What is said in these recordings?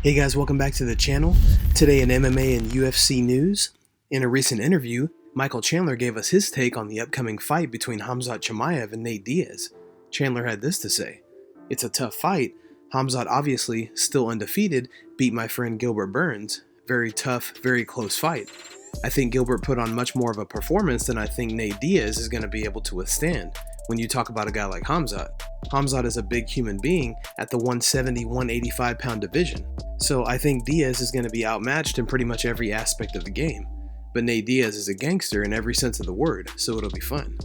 Hey guys, welcome back to the channel. Today in MMA and UFC news. In a recent interview, Michael Chandler gave us his take on the upcoming fight between Khamzat Chimaev and Nate Diaz. Chandler had this to say: "It's a tough fight. Khamzat, obviously still undefeated, beat my friend Gilbert Burns. Very tough, very close fight. I think Gilbert put on much more of a performance than I think Nate Diaz is going to be able to withstand. When you talk about a guy like Khamzat is a big human being at the 170, 185 pound division. So I think Diaz is going to be outmatched in pretty much every aspect of the game. But Nate Diaz is a gangster in every sense of the word, so it'll be fun."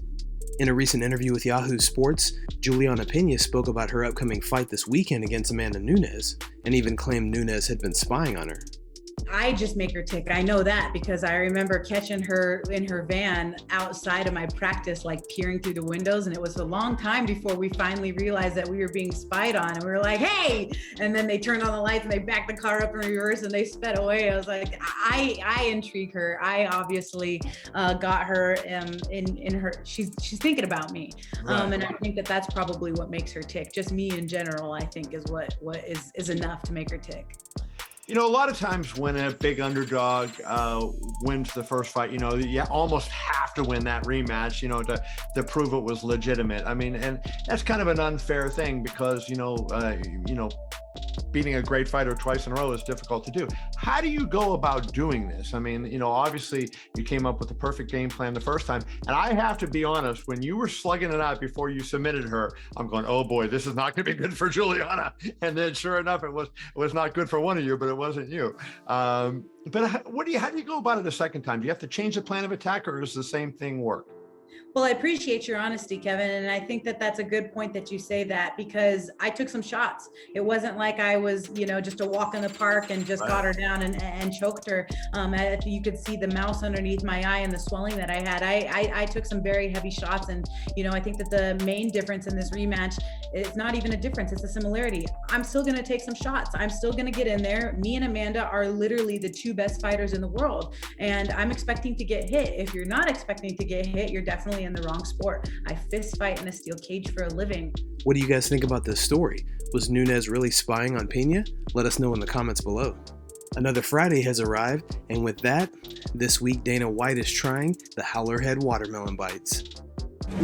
In a recent interview with Yahoo Sports, Julianna Pena spoke about her upcoming fight this weekend against Amanda Nunes, and even claimed Nunes had been spying on her. I just make her tick. I know that because I remember catching her in her van outside of my practice, like peering through the windows. And it was a long time before we finally realized that we were being spied on. And we were like, "Hey!" And then they turned on the lights and they backed the car up in reverse and they sped away. I was like, I intrigue her. I obviously got her in her. She's thinking about me, right. And I think that that's probably what makes her tick. Just me in general, I think, is what is enough to make her tick. You know, a lot of times when a big underdog wins the first fight, you know, you almost have to win that rematch, you know, to prove it was legitimate. I mean, and that's kind of an unfair thing because, you know, beating a great fighter twice in a row is difficult to do. How do you go about doing this? I mean, you know, obviously you came up with the perfect game plan the first time. And I have to be honest, when you were slugging it out before you submitted her, I'm going, oh boy, this is not going to be good for Julianna. And then sure enough, it was not good for one of you, but it wasn't you. But how do you go about it a second time? Do you have to change the plan of attack, or does the same thing work? Well, I appreciate your honesty, Kevin. And I think that that's a good point that you say that, because I took some shots. It wasn't like I was, you know, just a walk in the park and just got her down and choked her. You could see the mouse underneath my eye and the swelling that I had. I took some very heavy shots. And, you know, I think that the main difference in this rematch, it's not even a difference. It's a similarity. I'm still going to take some shots. I'm still going to get in there. Me and Amanda are literally the two best fighters in the world. And I'm expecting to get hit. If you're not expecting to get hit, you're definitely in the wrong sport. I fist fight in a steel cage for a living. What do you guys think about this story? Was Nunes really spying on Pena? Let us know in the comments below. Another Friday has arrived, and with that, this week Dana White is trying the Howlerhead watermelon bites.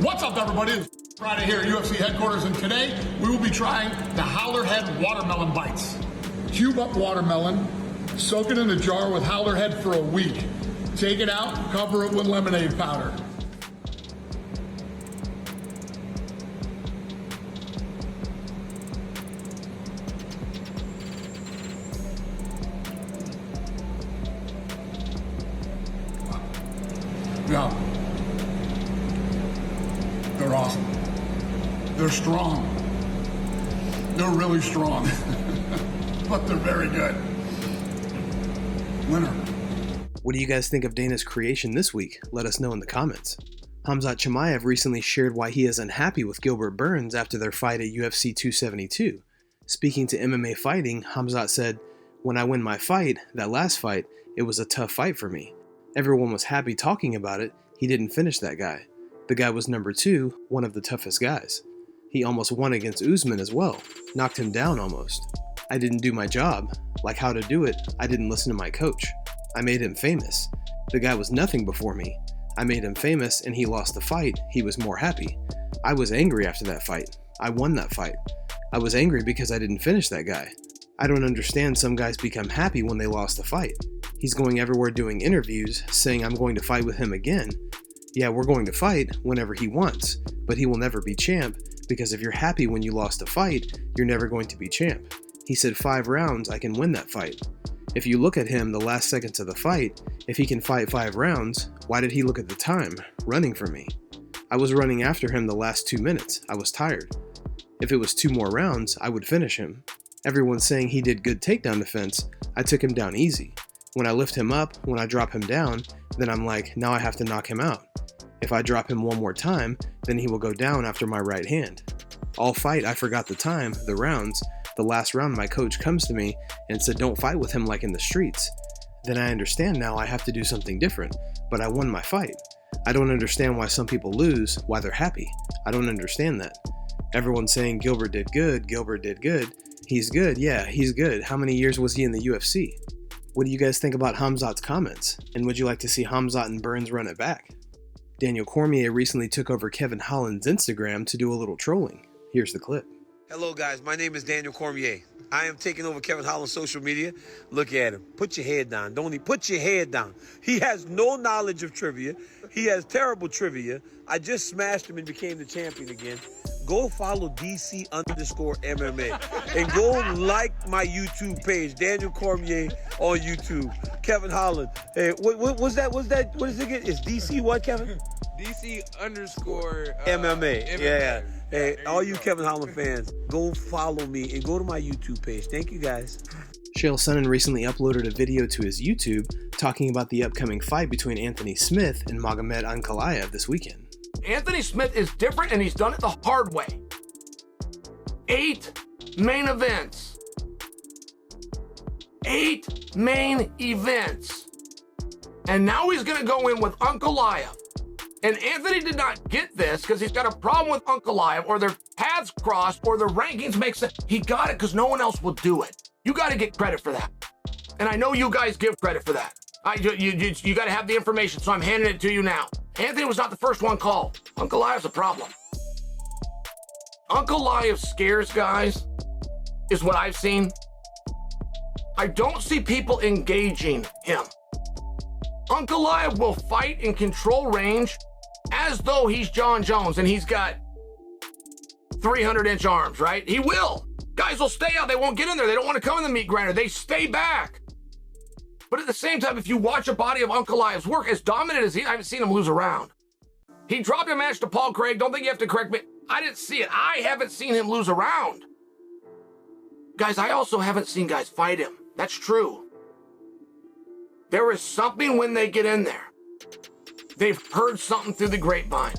What's up, everybody? It's Friday here at UFC headquarters, and today we will be trying the Howlerhead watermelon bites. Cube up watermelon, soak it in a jar with Howlerhead for a week. Take it out, cover it with lemonade powder. Yeah, they're awesome. They're strong. They're really strong, but they're very good. Winner. What do you guys think of Dana's creation this week? Let us know in the comments. Khamzat Chimaev recently shared why he is unhappy with Gilbert Burns after their fight at UFC 272. Speaking to MMA Fighting, Khamzat said, "When I win my fight, that last fight, it was a tough fight for me. Everyone was happy talking about it. He didn't finish that guy. The guy was number 2, one of the toughest guys. He almost won against Usman as well. Knocked him down almost. I didn't do my job. Like how to do it, I didn't listen to my coach. I made him famous. The guy was nothing before me. I made him famous and he lost the fight. He was more happy. I was angry after that fight. I won that fight. I was angry because I didn't finish that guy. I don't understand some guys become happy when they lost the fight. He's going everywhere doing interviews, saying I'm going to fight with him again. Yeah, we're going to fight whenever he wants, but he will never be champ, because if you're happy when you lost a fight, you're never going to be champ. He said 5 rounds, I can win that fight. If you look at him the last seconds of the fight, if he can fight 5 rounds, why did he look at the time? Running for me. I was running after him the last 2 minutes. I was tired. If it was 2 more rounds, I would finish him. Everyone's saying he did good takedown defense. I took him down easy. When I lift him up, when I drop him down, then I'm like, now I have to knock him out. If I drop him one more time, then he will go down after my right hand. All fight, I forgot the time, the rounds. The last round, my coach comes to me and said, don't fight with him like in the streets. Then I understand now I have to do something different, but I won my fight. I don't understand why some people lose, why they're happy. I don't understand that. Everyone's saying Gilbert did good, He's good, yeah, he's good. How many years was he in the UFC? What do you guys think about Khamzat's comments? And would you like to see Khamzat and Burns run it back? Daniel Cormier recently took over Kevin Holland's Instagram to do a little trolling. Here's the clip. Hello guys, my name is Daniel Cormier. I am taking over Kevin Holland's social media. Look at him. Put your head down. Don't he? Put your head down. He has no knowledge of trivia. He has terrible trivia. I just smashed him and became the champion again. Go follow DC_MMA and go like my YouTube page, Daniel Cormier on YouTube. Kevin Holland. Hey, what's that? What is it again? It's DC what, Kevin? DC_MMA. Yeah. Hey, all you Kevin Holland fans, go follow me and go to my YouTube page. Thank you, guys. Chael Sonnen recently uploaded a video to his YouTube talking about the upcoming fight between Anthony Smith and Magomed Ankalaev this weekend. Anthony Smith is different, and he's done it the hard way. 8 main events. 8 main events. And now he's going to go in with Ankalaev. And Anthony did not get this because he's got a problem with Ankalaev, or their paths crossed, or their rankings make sense. He got it because no one else will do it. You got to get credit for that. And I know you guys give credit for that. You got to have the information, so I'm handing it to you now. Anthony was not the first one called. Ankalaev's a problem. Ankalaev scares guys, is what I've seen. I don't see people engaging him. Ankalaev will fight and control range as though he's John Jones and he's got 300-inch arms, right? He will. Guys will stay out. They won't get in there. They don't want to come in the meat grinder. They stay back. But at the same time, if you watch a body of Ankalaev's work, as dominant as I haven't seen him lose a round. He dropped a match to Paul Craig. Don't think you have to correct me. I didn't see it. I haven't seen him lose a round. Guys, I also haven't seen guys fight him. That's true. There is something when they get in there. They've heard something through the grapevine.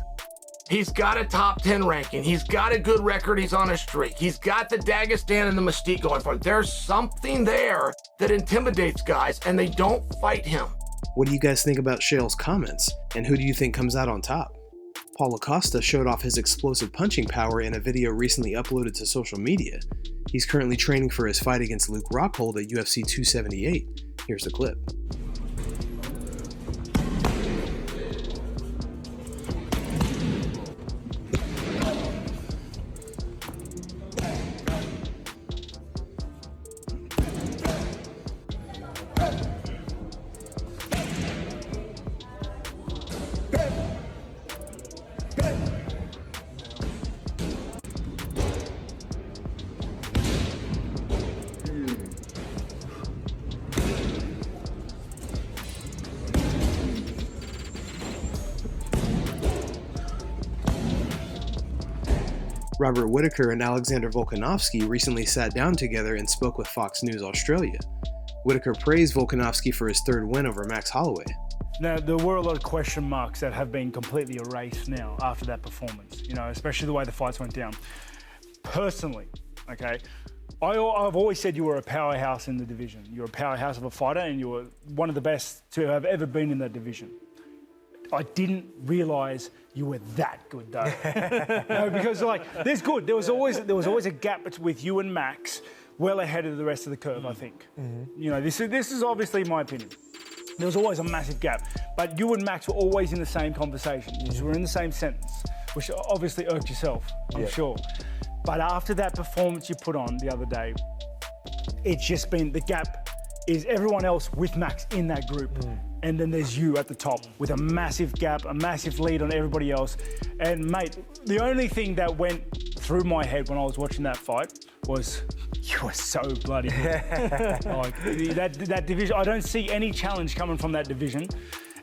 He's got a top 10 ranking. He's got a good record. He's on a streak. He's got the Dagestan and the mystique going for him. There's something there that intimidates guys, and they don't fight him. What do you guys think about Chael's comments? And who do you think comes out on top? Paulo Costa showed off his explosive punching power in a video recently uploaded to social media. He's currently training for his fight against Luke Rockhold at UFC 278. Here's the clip. Robert Whittaker and Alexander Volkanovski recently sat down together and spoke with Fox News Australia. Whittaker praised Volkanovski for his third win over Max Holloway. Now, there were a lot of question marks that have been completely erased now after that performance, especially the way the fights went down. Personally, okay, I've always said you were a powerhouse in the division. You're a powerhouse of a fighter, and you were one of the best to have ever been in that division. I didn't realise you were that good, though. Because there's good. There was always a gap with you and Max, well ahead of the rest of the curve. I think. Mm-hmm. This is obviously my opinion. There was always a massive gap, but you and Max were always in the same conversation. You were in the same sentence, which obviously irked yourself, I'm sure. But after that performance you put on the other day, it's just been the gap is everyone else with Max in that group. And then there's you at the top with a massive gap, a massive lead on everybody else. And mate, the only thing that went through my head when I was watching that fight was, you are so bloody good. That division, I don't see any challenge coming from that division.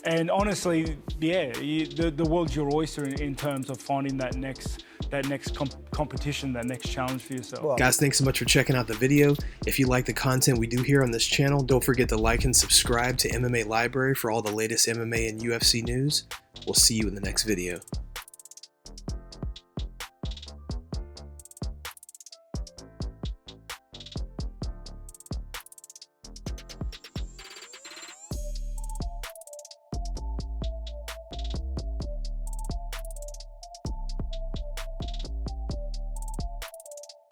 And honestly, the world's your oyster in terms of finding that next competition, that next challenge for yourself. Well, guys, thanks so much for checking out the video. If you like the content we do here on this channel, don't forget to like and subscribe to MMA Library for all the latest MMA and UFC news. We'll see you in the next video.